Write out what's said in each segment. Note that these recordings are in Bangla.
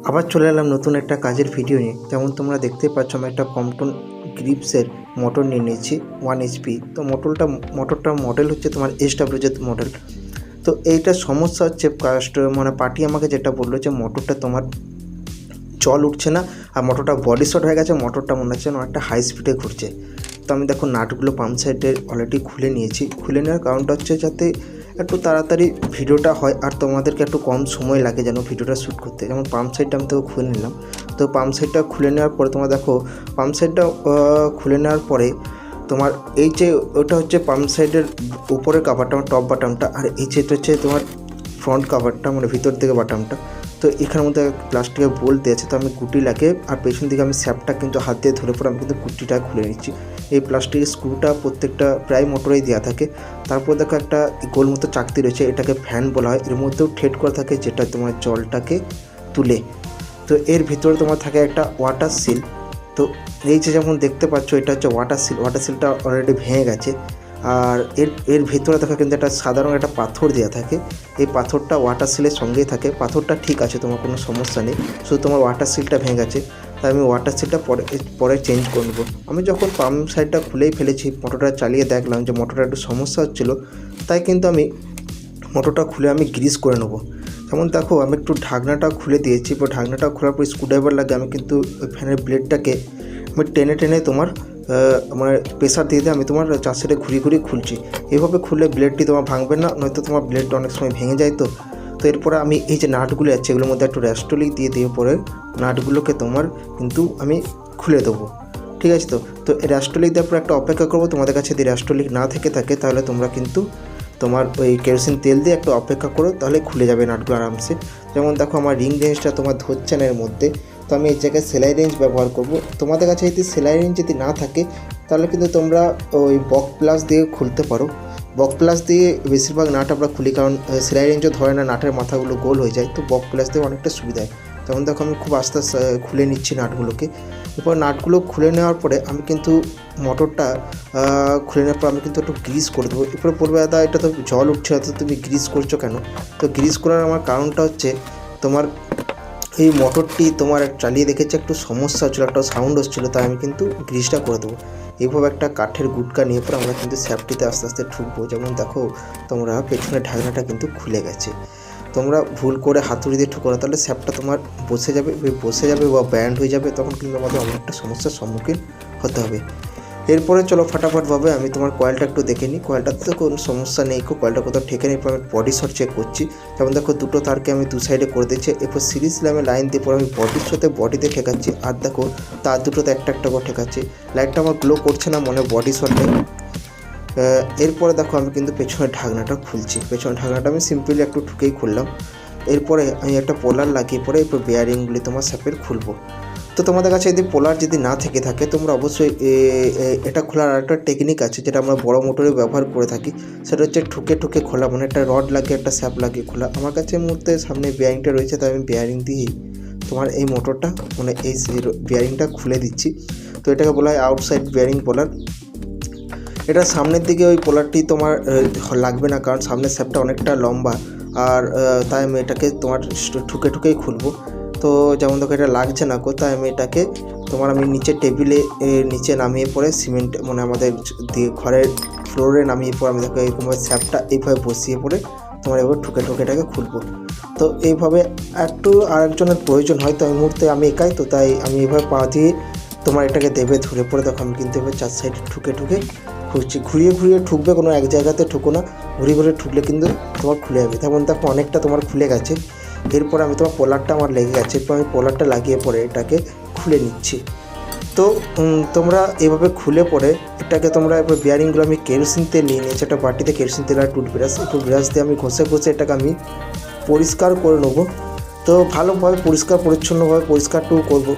আবার চলে এলাম নতুন একটা কাজের ভিডিও নিয়ে। যেমন তোমরা দেখতেই পাচ্ছ, আমি একটা কম্পটন গ্রিপসের মোটর নিয়ে নিয়েছি 1 HP। তো মোটরটার মডেল হচ্ছে তোমার SWZ মডেল। তো এইটার সমস্যা হচ্ছে পার্টি আমাকে যেটা বললো যে মোটরটা তোমার জল উঠছে না, আর মোটরটা বডি শর্ট হয়ে গেছে, মোটরটা মনে হচ্ছে অনেকটা হাই স্পিডে ঘুরছে। তো আমি দেখো নাটগুলো পাম্প সাইডে অলরেডি খুলে নিয়েছি। খুলে নেওয়ার কারণটা হচ্ছে যাতে একটু তাড়াতাড়ি ভিডিওটা হয় আর তোমাদেরকে একটু কম সময় লাগে যেন ভিডিওটা শ্যুট করতে। যেমন পাম্প সাইডটা আমি তো খুলে নিলাম। তো পাম্প সাইডটা খুলে নেওয়ার পরে তোমরা দেখো, পাম্প সাইডটা খুলে নেওয়ার পরে তোমার এই যে ওটা হচ্ছে পাম্প সাইডের উপরের কাভারটা, টপ বাটামটা, আর এই যেটা হচ্ছে তোমার ফ্রন্ট কাভারটা, মানে ভিতর থেকে বাটামটা। তো এখানের মধ্যে প্লাস্টিকের বোল্ট দিয়েছে। তো আমি গুটি লাগিয়ে আর পেছন দিকে আমি স্যাপটা কিন্তু হাত দিয়ে ধরে পরে আমি কিন্তু গুটিটা খুলে নিচ্ছি। এই প্লাস্টিকের স্ক্রুটা প্রত্যেকটা প্রায় মোটরেই দেওয়া থাকে। তারপর দেখো একটা গোল মতো চাকতি রয়েছে, এটাকে ফ্যান বলা হয়। এর মধ্যেও ঠেট করা থাকে যেটা তোমার জলটাকে তুলে। তো এর ভিতরে তোমার থাকে একটা ওয়াটার সিল। তো এই যে যেমন দেখতে পাচ্ছ, এটা হচ্ছে ওয়াটার সিল। ওয়াটার সিলটা অলরেডি ভেঙে গেছে। আর এর ভিতরে দেখা কিন্তু একটা সাধারণ একটা পাথর দেওয়া থাকে। এই পাথরটা ওয়াটার সিলের সঙ্গেই থাকে। পাথরটা ঠিক আছে, তোমার কোনো সমস্যা নেই, শুধু তোমার ওয়াটার সিলটা ভেঙে গেছে। তাই আমি ওয়াটার সিলটা পরে চেঞ্জ করে নেবো। আমি যখন পাম্প সাইডটা খুলেই ফেলেছি, মোটরটা চালিয়ে দেখলাম যে মোটরটা একটু সমস্যা হচ্ছিলো, তাই কিন্তু আমি মোটরটা খুলে আমি গ্রিস করে নেবো। যেমন দেখো, আমি একটু ঢাকনাটা খুলে দিয়েছি। এবার ঢাকনাটা খোলার পর স্ক্রুড্রাইভার লাগে আমি কিন্তু ওই ফ্যানের ব্লেডটাকে আমি টেনে টেনে তোমার মানে প্রেসার দিয়ে আমি তোমার 4 সাইডে ঘুরিয়ে খুলছি। এইভাবে খুললে ব্লেডটি তোমার ভাঙবে না, নয়তো তোমার ব্লেডটা অনেক সময় ভেঙে যায়। তো এরপরে আমি এই যে নাটগুলো আছে এগুলোর মধ্যে একটু র্যাস্টোলিক দিয়ে পরে নাটগুলোকে তোমার কিন্তু আমি খুলে দেবো। ঠিক আছে? তো এই র্যাস্টোলিক দেওয়ার পর একটা অপেক্ষা করবো। তোমাদের কাছে যদি র্যাস্টোলিক না থেকে থাকে তাহলে তোমরা কিন্তু তোমার ওই কেরোসিন তেল দিয়ে একটু অপেক্ষা করো, তাহলে খুলে যাবে নাটগুলো আরামসে। যেমন দেখো, আমার রিং রেঞ্জটা তোমার ধরছে না এর মধ্যে। তো আমি এই জায়গায় সেলাই রেঞ্জ ব্যবহার করব। তোমাদের কাছে যদি সেলাই রেঞ্জ যদি না থাকে তাহলে কিন্তু তোমরা ওই বক প্লাস দিয়ে খুলতে পারো। বক প্লাস দিয়ে বেশিরভাগ নাট আমরা খুলি, কারণ সেলাই রেঞ্জও ধরে না, নাটের মাথাগুলো গোল হয়ে যায়। তো বক প্লাস দিয়ে অনেকটা সুবিধা হয়। যেমন দেখো, আমি খুব আস্তে আস্তে খুলে নিচ্ছি নাটগুলোকে। এরপর নাটগুলো খুলে নেওয়ার পরে আমি কিন্তু মোটরটা খুলে নেওয়ার পর আমি কিন্তু একটু গ্রিস করে দেবো। এরপরে বলবে, দাদা এটা তো জল উঠছে না, তো তুমি গ্রিস করছো কেন? তো গ্রিস করার আমার কারণটা হচ্ছে, তোমার এই মোটরটি তোমার চালিয়ে দেখেছি একটু সমস্যা হচ্ছিলো, একটা সাউন্ড হচ্ছিলো, তাই আমি কিন্তু গ্রিসটা করে দেবো। এইভাবে একটা কাঠের গুটকা নিয়ে পরে আমরা কিন্তু স্যাপটিতে আস্তে আস্তে ঠুকবো। যেমন দেখো, তোমরা পেছনের ঢাকনাটা কিন্তু খুলে গেছে। তোমরা ভুল করে হাতুড়ি দিয়ে ঠুকো না, তাহলে স্যাপটা তোমার বসে যাবে বা ব্যান্ড হয়ে যাবে। তখন কিন্তু আমাদের অনেকটা সমস্যার সম্মুখীন হতে হবে। এরপরে চলো ফটাফটভাবে আমি তোমার কয়েলটা একটু দেখে নিই। কয়েলটাতে তো কোনো সমস্যা নেই, কয়েলটা কোথাও ঠেকে নেই। আমি বডি শর্ট চেক করছি। যেমন দেখো, দুটো তারকে আমি 2 সাইডে করে দিচ্ছি। এরপর সিরিজ ল্যাম্পে লাইন দিয়ে পরে আমি বডির সাথে বডিতে ঠেকাচ্ছি। আর দেখো, তার দুটোতে একটা করে ঠেকাচ্ছি। লাইটটা আমার গ্লো করছে না, মনে বডি শর্টে। এরপরে দেখো, আমি কিন্তু পেছনের ঢাকনাটা খুলছি। পেছনের ঢাকনাটা আমি সিম্পলি একটু ঠুকেই খুললাম। এরপরে আমি একটা পোলার লাগিয়ে পরে এরপর বেয়ারিংগুলি তোমার স্যাপের খুলবো। তো তোমাদের কাছে যদি পোলার যদি না থেকে থাকে, তোমরা অবশ্যই এটা খোলার আরেকটা টেকনিক আছে যেটা আমরা বড় মোটরে ব্যবহার করে থাকি। সেটা হচ্ছে ঠুকে খোলা, মানে একটা রড লাগিয়ে একটা স্যাপ লাগিয়ে খোলা। আমার কাছে এই মুহূর্তে সামনে বেয়ারিংটা রয়েছে, তাই আমি বেয়ারিং দিয়েই তোমার এই মোটরটা, মানে এই বেয়ারিংটা খুলে দিচ্ছি। তো এটাকে বলা হয় আউটসাইড বেয়ারিং পোলার। এটা সামনের দিকে ওই পোলারটি তোমার লাগবে না, কারণ সামনের স্যাপটা অনেকটা লম্বা। আর তাই আমি এটাকে তোমার ঠুকেই খুলবো। তো যেমন দেখো, এটা লাগছে না কোথায়, আমি এটাকে আমি নিচে টেবিলে নিচে নামিয়ে পরে সিমেন্ট, মানে আমাদের ঘরের ফ্লোরে নামিয়ে পরে আমি দেখো এরকমভাবে স্যাপটা এইভাবে বসিয়ে পরে তোমার এবার ঠুকে এটাকে খুলবো। তো এইভাবে একটু আরেকজনের প্রয়োজন হয়, তো এই মুহূর্তে আমি একাই, তো তাই আমি এইভাবে পা দিয়ে তোমার এটাকে দেবে ধরে পড়ে। দেখো, আমি কিন্তু এবার 4 সাইডে ঠুকে খুঁজছি। ঘুরিয়ে ঠুকবে, কোনো এক জায়গাতে ঠুকো না, ঘুরিয়ে ঠুকলে কিন্তু তোমার খুলে যাবে। তেমন দেখো, অনেকটা তোমার খুলে গেছে। এরপর আমি তোমার পোলারটা আমার লেগে গেছে, এরপর আমি পোলারটা লাগিয়ে পরে এটাকে খুলে নিচ্ছি। তো তোমরা এভাবে খুলে পরে এটাকে তোমরা এবার বেয়ারিংগুলো আমি কেরোসিন তেল নিয়ে নিয়েছি, একটা বাটিতে কেরোসিন তেল আর টুথব্রাশ। একটু ব্রাশ দিয়ে আমি ঘষে এটাকে আমি পরিষ্কার করে নেবো। তো ভালোভাবে পরিচ্ছন্নভাবে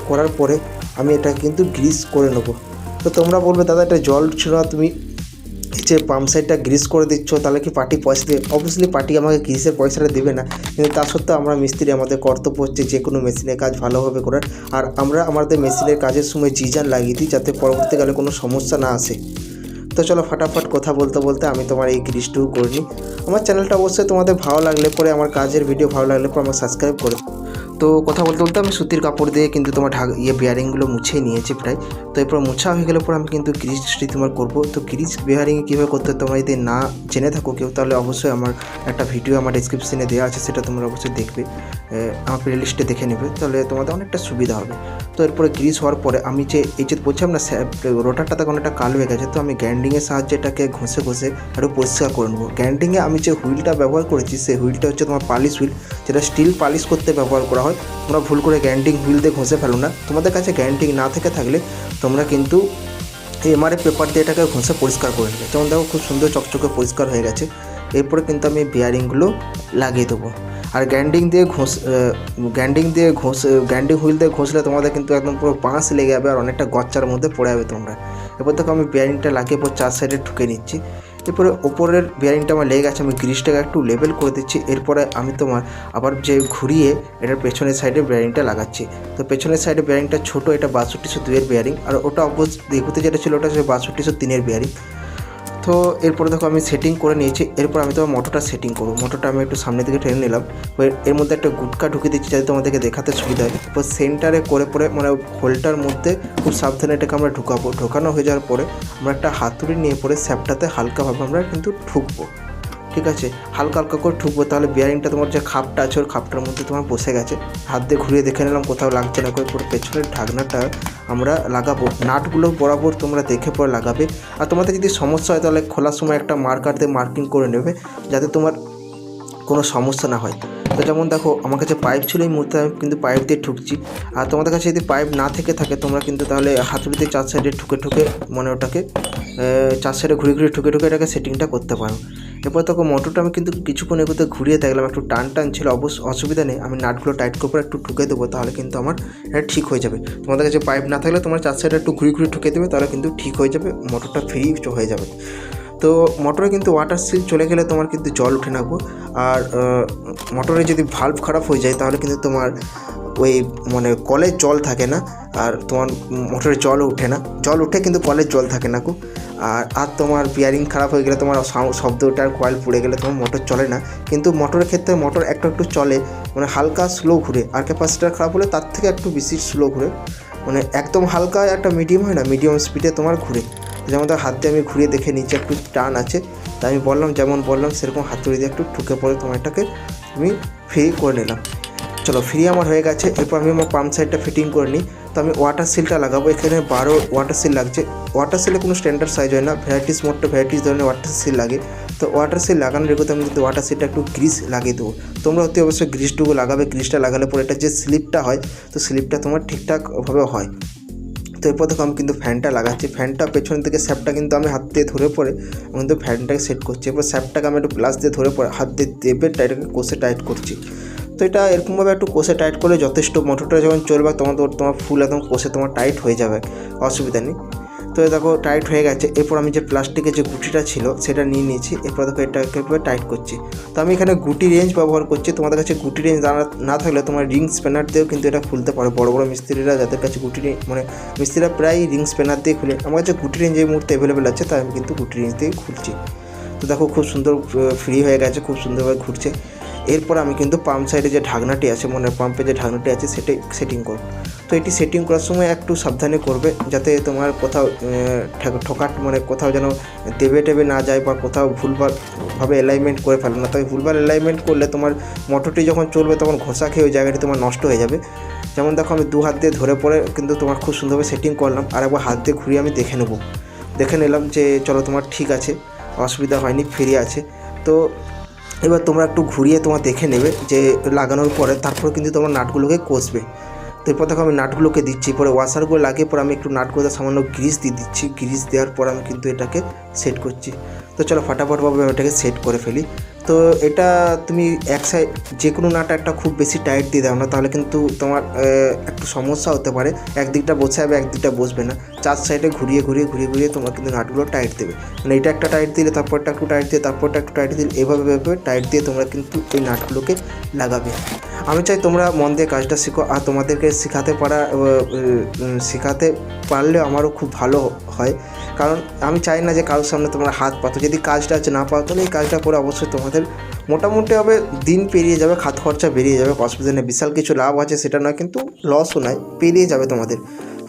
করার পরে আমি এটা কিন্তু গ্রিস করে নেবো। তো তোমরা বলবে, দাদা এটা জল ছিল না, তুমি যে পাম্প সাইডটা গ্রিস করে দিচ্ছ, তাহলে কি পার্টি পয়সা দেবে? অবভিয়াসলি পার্টি আমাকে গ্রিসের পয়সাটা দেবে না, কিন্তু তা সত্ত্বেও আমরা মিস্ত্রি, আমাদের কর্তব্য হচ্ছে যে কোনো মেশিনের কাজ ভালোভাবে করার। আর আমরা আমাদের মেশিনের কাজের সময় জিজান লাগিয়ে দিই, যাতে পরবর্তীকালে কোনো সমস্যা না আসে। তো চলো ফটাফট কথা বলতে আমি তোমার এই গ্রিসটুকু করে নিই। আমার চ্যানেলটা অবশ্যই তোমাদের ভালো লাগলে পরে, আমার কাজের ভিডিও ভালো লাগলে পরে আমার সাবস্ক্রাইব করে। তো কথা বলতে বলতে আমি সুতির কাপড় দিয়ে কিন্তু তোমার বিয়ারিংগুলো মুছে নিয়েছি প্রায়। তো এরপর মোছা হয়ে গেলে পর আমি কিন্তু গ্রিসটি তোমার করবো। তো গ্রিস বিয়ারিংয়ে কীভাবে করতে হয় তোমরা যদি না জেনে থাকো কেউ, তাহলে অবশ্যই আমার একটা ভিডিও আমার ডিসক্রিপশনে দেওয়া আছে, সেটা তোমরা অবশ্যই দেখবে, আমার প্লে লিস্টে দেখে নেবে, তাহলে তোমাদের অনেকটা সুবিধা হবে। তো এরপরে গ্রিস হওয়ার পরে আমি যে এই যে বলছিলাম না রোটারটা তখন একটা কালো হয়ে গেছে, তো আমি গ্রাইন্ডিংয়ের সাহায্যে এটাকে ঘষে একটু পরিষ্কার করে নেবো। গ্রাইন্ডিংয়ে আমি যে হুইলটা ব্যবহার করেছি সেই হুইলটা হচ্ছে তোমার পালিশ হুইল, যেটা স্টিল পালিশ করতে ব্যবহার করা হয়। তোমরা ভুল করে গ্রাইন্ডিং হুইল দিয়ে ঘষে ফেলো না। তোমাদের কাছে গ্রাইন্ডিং না থেকে থাকলে তোমরা কিন্তু এমআরএফ পেপার দিয়ে এটাকে ঘষে পরিষ্কার করে নেবে। যেমন দেখো খুব সুন্দর চকচকে পরিষ্কার হয়ে গেছে। এরপরে কিন্তু আমি বিয়ারিংগুলো লাগিয়ে দেবো। আর গ্রাইন্ডিং হুইল দিয়ে ঘষলে তোমাদের কিন্তু একদম পুরো বাঁশ লেগে যাবে আর অনেকটা গচ্চার মধ্যে পড়ে যাবে তোমরা। এরপর দেখো আমি বিয়ারিংটা লাগিয়ে পর 4 সাইডে ঢুকে নিচ্ছি। এরপরে ওপরের বিয়ারিংটা আমার লেগে গেছে, আমি গ্রিসটাকে একটু লেভেল করে দিচ্ছি। এরপরে আমি তোমার আবার যে ঘুরিয়ে এটার পেছনের সাইডে বিয়ারিংটা লাগাচ্ছি। তো পেছনের সাইডে বিয়ারিংটা ছোটো, এটা 6202 বিয়ারিং, আর ওটা এগুতে যেটা ছিল ওটা হচ্ছে 6203 বিয়ারিং। তো এরপরে দেখো আমি সেটিং করে নিয়েছি। এরপর আমি তোমার মোটরটা সেটিং করবো। মোটরটা আমি একটু সামনের দিকে টেনে নিলাম, এর মধ্যে একটা গুটকা ঢুকিয়ে দিচ্ছি যাতে তোমাদেরকে দেখাতে সুবিধা হয়। এরপর সেন্টারে করে মানে হোলটার মধ্যে খুব সাবধানে এটাকে আমরা ঢুকাবো। ঢোকানো হয়ে যাওয়ার পরে আমরা একটা হাতুড়ি নিয়ে পরে স্যাপটাতে হালকাভাবে আমরা কিন্তু ঠুকবো, ঠিক আছে, হালকা হালকা করে ঠুকবো। তাহলে বিয়ারিংটা তোমার যে খাপটা আছে ওর খাপটার মধ্যে তোমার বসে গেছে। হাত দিয়ে ঘুরিয়ে দেখে নিলাম কোথাও লাগছে না করে। পুরো পেছনের ঢাকনাটা আমরা লাগাবো। নাটগুলো বরাবর তোমরা দেখে পরে লাগাবে। আর তোমাদের যদি সমস্যা হয় তাহলে খোলার সময় একটা মার্কার দিয়ে মার্কিং করে নেবে যাতে তোমার কোনো সমস্যা না হয়। তো যেমন দেখো আমার কাছে পাইপ ছিল, এই মুহূর্তে আমি কিন্তু পাইপ দিয়ে ঠুকছি। আর তোমাদের কাছে যদি পাইপ না থেকে থাকে তোমরা কিন্তু তাহলে হাতুড়িতে 4 সাইডে ঠুকে মানে ওটাকে 4 সাইডে ঘুরিয়ে ঠুকে এটাকে সেটিংটা করতে পারো। এরপর তখন মোটরটা আমি কিন্তু কিছুক্ষণ এগুলোতে ঘুরিয়ে দেখলাম একটু টান ছিল, অসুবিধা নেই। আমি নাটগুলো টাইট করে একটু ঠুকে দেবো, তাহলে কিন্তু আমার এটা ঠিক হয়ে যাবে। তোমাদের কাছে পাইপ না থাকলে তোমার 4 সাইডে একটু ঘুরিয়ে ঠুকে দেবে, তাহলে কিন্তু ঠিক হয়ে যাবে, মোটরটা ফ্রি হয়ে যাবে। তো মোটরে কিন্তু ওয়াটার সিল চলে গেলে তোমার কিন্তু জল উঠে না গো। আর মোটরে যদি ভালভ খারাপ হয়ে যায় তাহলে কিন্তু তোমার ওই মানে কলের জল থাকে না, আর তোমার মোটরে জলও উঠে না, জল উঠে কিন্তু কলের জল থাকে না গো। আর তোমার বিয়ারিং খারাপ হয়ে গেলে তোমার শব্দ ওঠে আর কয়েল পুড়ে গেলে তোমার মোটর চলে না। কিন্তু মোটরের ক্ষেত্রে মোটর একটু চলে, মানে হালকা স্লো ঘুরে। আর ক্যাপাসিটার খারাপ হলে তার থেকে একটু বেশি স্লো ঘুরে, মানে একদম হালকা একটা মিডিয়াম হয় না, মিডিয়াম স্পিডে তোমার ঘুরে। যেমন তার হাত দিয়ে আমি ঘুরিয়ে দেখে নিচ্ছি একটু টান আছে, তাই আমি যেমন বললাম সেরকম হাতুড়ি দিয়ে একটু ঠুকে পড়ে তোমার এটাকে আমি ফ্রি করে নিলাম। চলো ফ্রি আমার হয়ে গেছে। এরপর আমি আমার পাম্প সাইডটা ফিটিং করে নিই। তো আমি ওয়াটার সিলটা লাগাবো। এখানে 12 ওয়াটার সিল লাগছে। ওয়াটার সিলে কোনো স্ট্যান্ডার্ড সাইজ হয় না, ভ্যারাইটিস ধরনের ওয়াটার সিল লাগে। তো ওয়াটার সিল লাগানোর রেখে আমি কিন্তু ওয়াটার সিলটা একটু গ্রিস লাগিয়ে দেবো। তোমরা অতি অবশ্যই গ্রিসটুকু লাগাবে। গ্রিসটা লাগালে পরে এটা যে স্লিপটা হয়, তো স্লিপটা তোমার ঠিকঠাকভাবে হয়। তো এরপর দেখো আমি কিন্তু ফ্যানটা লাগাচ্ছি। ফ্যানটা পেছন থেকে স্যাপটা কিন্তু আমি হাত দিয়ে ধরে পরে আমি কিন্তু ফ্যানটাকে সেট করছি। এরপর স্যাপটাকে আমি একটু প্লাস দিয়ে ধরে পরে হাত দিয়ে দেবে এটাকে কষে টাইট করছি। তো এটা এরকমভাবে একটু কষে টাইট করলে যথেষ্ট। মোটরটা যখন চলবে তোমার ফুল একদম কষে তোমার টাইট হয়ে যাবে, অসুবিধা নেই। তো দেখো টাইট হয়ে গেছে। এরপর আমি যে প্লাস্টিকের যে গুটিটা ছিল সেটা নিয়ে নিয়েছি। এরপর দেখো এটাকে টাইট করছি। তো আমি এখানে গুটি রেঞ্জ ব্যবহার করছি। তোমাদের কাছে গুটি রেঞ্জ না থাকলে তোমার রিং স্প্যানার দিয়েও কিন্তু এটা খুলতে পারো। বড় বড় মিস্ত্রিরা যাদের কাছে মিস্ত্রিরা প্রায় রিং স্প্যানার দিয়ে খুলে। আমার কাছে গুটি রেঞ্জ এই মুহূর্তে অ্যাভেলেবেল আছে, তাই আমি কিন্তু গুটি রেঞ্জ দিয়ে খুলছি। তো দেখো খুব সুন্দর ফ্রি হয়ে গেছে, খুব সুন্দরভাবে ঘুরছে। এরপর আমি কিন্তু পাম্প সাইডে যে ঢাকনাটি আছে, পাম্পে যে ঢাকনাটি আছে সেটাই সেটিং করব। তো এটি সেটিং করার সময় একটু সাবধানে করবে যাতে তোমার কোথাও কোথাও যেন দেবে না যায় বা কোথাও ভুলভাবে অ্যালাইনমেন্ট করে ফেলো না। তবে ভুলভাল অ্যালাইনমেন্ট করলে তোমার মোটরটি যখন চলবে তখন ঘষা খেয়ে ওই জায়গাটি তোমার নষ্ট হয়ে যাবে। যেমন দেখো আমি 2 হাত দিয়ে ধরে পরে কিন্তু তোমার খুব সুন্দরভাবে সেটিং করলাম। আর একবার হাত দিয়ে ঘুরিয়ে আমি দেখে নিলাম যে চলো তোমার ঠিক আছে, অসুবিধা হয়নি, ফ্রি আছে। তো এবার তোমরা একটু ঘুরিয়ে তোমার দেখে নেবে যে লাগানোর পরে তারপর কিন্তু তোমার নাটগুলোকে কষবে। তো এরপর দেখো আমি নাটগুলোকে দিচ্ছি, পরে ওয়াশারগুলো লাগিয়ে পরে আমি একটু নাটগুলোতে সামান্য গ্রিস দিয়ে দিচ্ছি। গ্রিস দেওয়ার পর আমি কিন্তু এটাকে সেট করছি। তো চলো ফটাফটভাবে আমি এটাকে সেট করে ফেলি। তো এটা তুমি এক সাইড যে কোনো নাট একটা খুব বেশি টাইট দিয়ে দাও না, তাহলে কিন্তু তোমার একটু সমস্যা হতে পারে। একদিকটা বসে যাবে, একদিকটা বসবে না। 4 সাইডে ঘুরিয়ে তোমার কিন্তু নাটগুলো টাইট দেবে। মানে এটা একটা টাইট দিলে তারপরটা একটু টাইট দিয়ে তারপরটা একটু টাইট দিলে এভাবে টাইট দিয়ে তোমরা কিন্তু এই নাটগুলোকে লাগাবে। আমি চাই তোমরা মন দিয়ে কাজটা শিখো। আর তোমাদেরকে শেখাতে পারলেও আমারও খুব ভালো হয়, কারণ আমি চাই না যে কারোর সামনে তোমরা হাত পাতো। যদি কাজটা না পাও তাহলে এই কাজটা করে অবশ্যই তোমাদের তোমাদের মোটামুটি হবে, দিন পেরিয়ে যাবে, খাত খরচা বেরিয়ে যাবে, অসুবিধা নেই। বিশাল কিছু লাভ আছে সেটা নয়, কিন্তু লসও নয়, পেরিয়ে যাবে তোমাদের।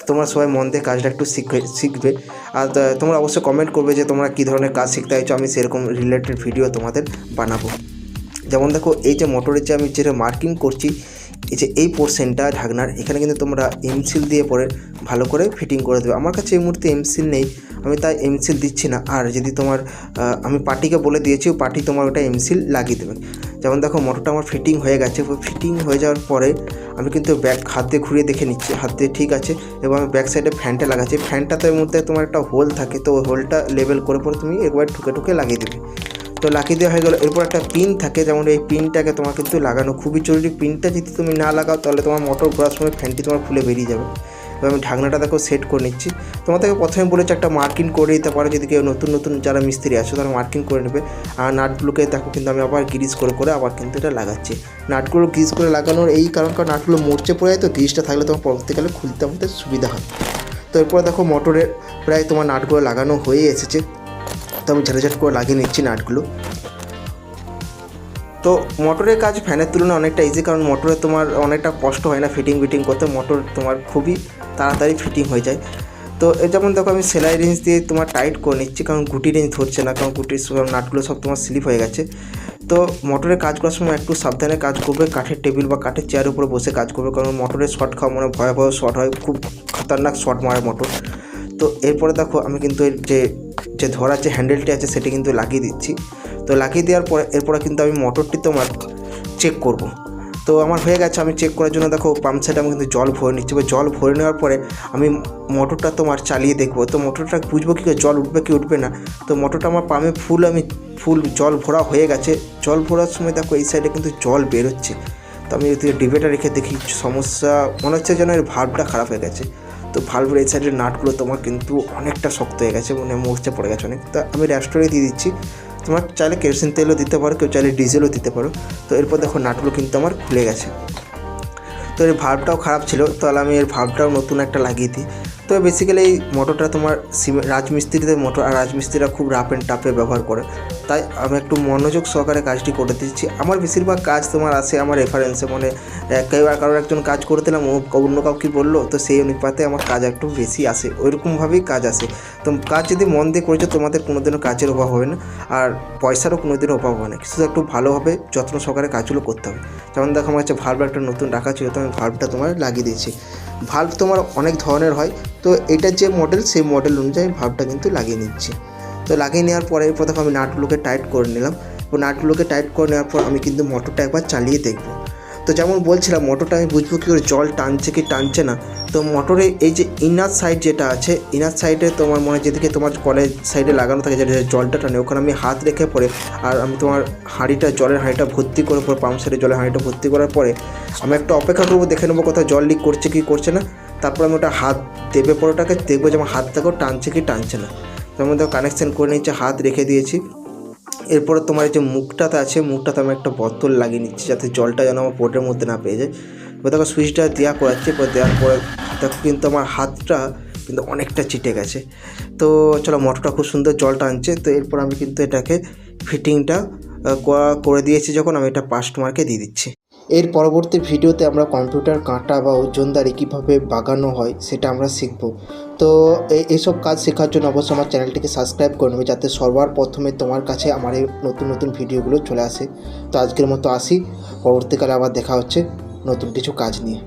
তোমরা সবাই মন দিয়ে কাজটা একটু শিখবে। আর তোমরা অবশ্যই কমেন্ট করবে যে তোমরা কী ধরনের কাজ শিখতে চাইছো, আমি সেরকম রিলেটেড ভিডিও তোমাদের বানাবো। যেমন দেখো, এই যে মোটরের যে আমি যেটা মার্কিং করছি, এই যে এই পোর্শনটা ঢাকনার, এখানে কিন্তু তোমরা এমসিল দিয়ে পরে ভালো করে ফিটিং করে দেবে। আমার কাছে এই মুহূর্তে এমসিল নেই, আমি তাই এমসিল দিচ্ছি না। আর যদি তোমার আমি পার্টিকে বলে দিয়েছি, পার্টি তোমার ওটা এমসিল লাগিয়ে দেবে। যেমন দেখো, মোটরটা আমার ফিটিং হয়ে গেছে। ফিটিং হয়ে যাওয়ার পরে আমি কিন্তু হাত দিয়ে ঘুরিয়ে দেখে নিচ্ছি, হাত দিয়ে ঠিক আছে। এবং আমি ব্যাক সাইডে ফ্যানটা লাগাচ্ছি। ফ্যানটাতে মধ্যে তোমার একটা হোল থাকে, তো ওই হোলটা লেভেল করে পরে তুমি একবার ঠুকে লাগিয়ে দেবে। তো লাগিয়ে দেওয়া হয়ে গেলো। এরপর একটা পিন থাকে, যেমন এই পিনটাকে তোমার কিন্তু লাগানো খুবই জরুরি। পিনটা যদি তুমি না লাগাও তাহলে তোমার মোটর ঘোরার সময় ফ্যানটি তোমার খুলে বেরিয়ে যাবে। এবার আমি ঢাকনাটা দেখো সেট করে নিচ্ছি। তোমাদেরকে প্রথমে বলেছি একটা মার্কিং করে দিতে পারো, যদি কেউ নতুন যারা মিস্ত্রি আছে তারা মার্কিং করে নেবে। আর নাটগুলোকে দেখো কিন্তু আমি আবার গ্রিজ করে আবার কিন্তু এটা লাগাচ্ছি। নাটগুলো গ্রিজ করে লাগানোর এই কারণ নাটগুলো মরচে পড়ে যায়, তো গ্রিজটা থাকলে তোমার পরবর্তীকালে খুলতে আমাদের সুবিধা হয়। তো এরপর দেখো, মোটরের প্রায় তোমার নাটগুলো লাগানো হয়ে এসেছে। তো আমি ঝাড় করে লাগিয়ে নিচ্ছি নাটগুলো। তো মোটরের কাজ ফ্যানের তুলনায় অনেকটা ইজি, কারণ মোটরে তোমার অনেকটা কষ্ট হয় না ফিটিং করতে। মোটর তোমার খুবই তাড়াতাড়ি ফিটিং হয়ে যায়। তো যেমন দেখো, আমি সেলাই রেঞ্জ দিয়ে তোমার টাইট করে নিচ্ছি, কারণ গুটি রেঞ্জ ধরছে না, কারণ গুটির নাটগুলো সব তোমার স্লিপ হয়ে গেছে। তো মোটরের কাজ করার সময় একটু সাবধানে কাজ করবে, কাঠের টেবিল বা কাঠের চেয়ারের উপরে বসে কাজ করবে, কারণ মোটরের শর্ট খাওয়া মানে ভয়াবহ শর্ট হয়, খুব খতরনাক শর্ট মারে মোটর। তো এরপরে দেখো, আমি কিন্তু এর যে ধরার যে হ্যান্ডেলটি আছে সেটি কিন্তু লাগিয়ে দিচ্ছি। তো লাগিয়ে দেওয়ার পরে এরপরে কিন্তু আমি মোটরটি তোমার চেক করব। তো আমার হয়ে গেছে। আমি চেক করার জন্য দেখো পাম্প সাইডে আমি কিন্তু জল ভরে নিচ্ছি। বা জল ভরে নেওয়ার পরে আমি মোটরটা তোমার চালিয়ে দেখবো। তো মোটরটা বুঝবো কী করে জল উঠবে কি উঠবে না। তো মোটরটা আমার পাম্পে ফুল জল ভরা হয়ে গেছে। জল ভরার সময় দেখো এই সাইডে কিন্তু জল বেরোচ্ছে। তো আমি যদি ডিবেটা রেখে দেখি সমস্যা, মনে হচ্ছে যেন এর ভাল্বটা খারাপ হয়ে গেছে। তো ভাল্বের এই সাইডের নাটগুলো তোমার কিন্তু অনেকটা শক্ত হয়ে গেছে, মানে মরচে পড়ে গেছে অনেক। তো আমি র্যাস্টোরে দিয়ে দিচ্ছি। তোমার চাইলে কেরোসিন তেলও দিতে পারো, কেউ চাইলে ডিজেলও দিতে পারো। তো এরপর দেখো নাটগুলো কিন্তু আমার খুলে গেছে। তো এর ভাল্বটাও খারাপ ছিল, তাহলে আমি এর ভাল্বটাও নতুন একটা লাগিয়ে দিই। তো বেসিক্যালি এই মোটরটা তোমার রাজমিস্ত্রিদের মোটর, আর রাজমিস্ত্রিরা খুব রাফ অ্যান্ড টাফে ব্যবহার করে, তাই আমি একটু মনোযোগ সহকারে কাজটি করে দিচ্ছি। আমার বেশিরভাগ কাজ তোমার আসে আমার রেফারেন্সে, মানে কারোর একজন কাজ করে দিলাম, ও অন্য কাউকে বললো, তো সেই অনুপাতে আমার কাজ একটু বেশি আসে, ওইরকমভাবেই কাজ আসে। তো কাজ যদি মন দিয়ে করেছো তোমাদের কোনোদিনও কাজের অভাব হবে না, আর পয়সারও কোনোদিনও অভাব হবে না। শুধু একটু ভালোভাবে যত্ন সহকারে কাজগুলো করতে হবে। যেমন দেখো, আমার কাছে ভাল্ব একটা নতুন রাখা ছিল, তো আমি ভাল্বটা তোমার লাগিয়ে দিয়েছি। ভাল্ব তোমার অনেক ধরনের হয়, তো এটার যে মডেল সেই মডেল অনুযায়ী ভাল্বটা কিন্তু লাগিয়ে নিচ্ছি। তো লাগিয়ে নেওয়ার পরে এরপর দেখো আমি নাটগুলোকে টাইট করে নিলাম। এবং নাটগুলোকে টাইট করে নেওয়ার পর আমি কিন্তু মোটরটা একবার চালিয়ে দেখবো। তো যেমন বলছিলাম, মোটরটা আমি বুঝবো কী করে জল টানছে কি টানছে না। তো মোটরে এই যে ইনার সাইড যেটা আছে, ইনার সাইডে তোমার মনে যেদিকে তোমার কলের সাইডে লাগানো থাকে, যেটা জলটা টানে, ওখানে আমি হাত রেখে পরে, আর আমি তোমার জলের হাঁড়িটা ভর্তি করে পরে, পাম্প সাইডে জলের হাঁড়িটা ভর্তি করার পরে আমি একটু অপেক্ষা করবো, দেখে নেবো কোথাও জল লিক করছে কি করছে না। তারপর আমি ওটা হাত দেবে পরে ওটাকে দেখবো যে আমার হাত থেকেও টানছে কি টানছে না। তার মধ্যে কানেকশান করে নিচ্ছে, হাত রেখে দিয়েছি। এরপরে তোমার যে মুখটাতে আছে, মুখটাতে আমি একটা বোতল লাগিয়ে নিচ্ছি, যাতে জলটা যেন আমার পোর্টের মধ্যে না পেয়ে যায়। এবার দেখো সুইচটা দেওয়া করাচ্ছি, এবার দেওয়ার পরে দেখো কিন্তু আমার হাতটা কিন্তু অনেকটা চিটে গেছে। তো চলো, মোটরটা খুব সুন্দর জল টানছে। তো এরপর আমি কিন্তু এটাকে ফিটিংটা করে দিয়েছি, যখন আমি এটা কাস্টমারকে দিয়ে দিচ্ছি। এর পরবর্তী ভিডিওতে আমরা কম্পিউটার কাঁটা বা ওজনদারি কীভাবে বাগানো হয় সেটা আমরা শিখব। তো এইসব কাজ শেখার জন্য অবশ্যই আমার চ্যানেলটিকে সাবস্ক্রাইব করে নেবে, যাতে সবার প্রথমে তোমার কাছে আমার এই নতুন ভিডিওগুলো চলে আসে। তো আজকের মতো আসি, পরবর্তীকালে আবার দেখা হচ্ছে নতুন কিছু কাজ নিয়ে।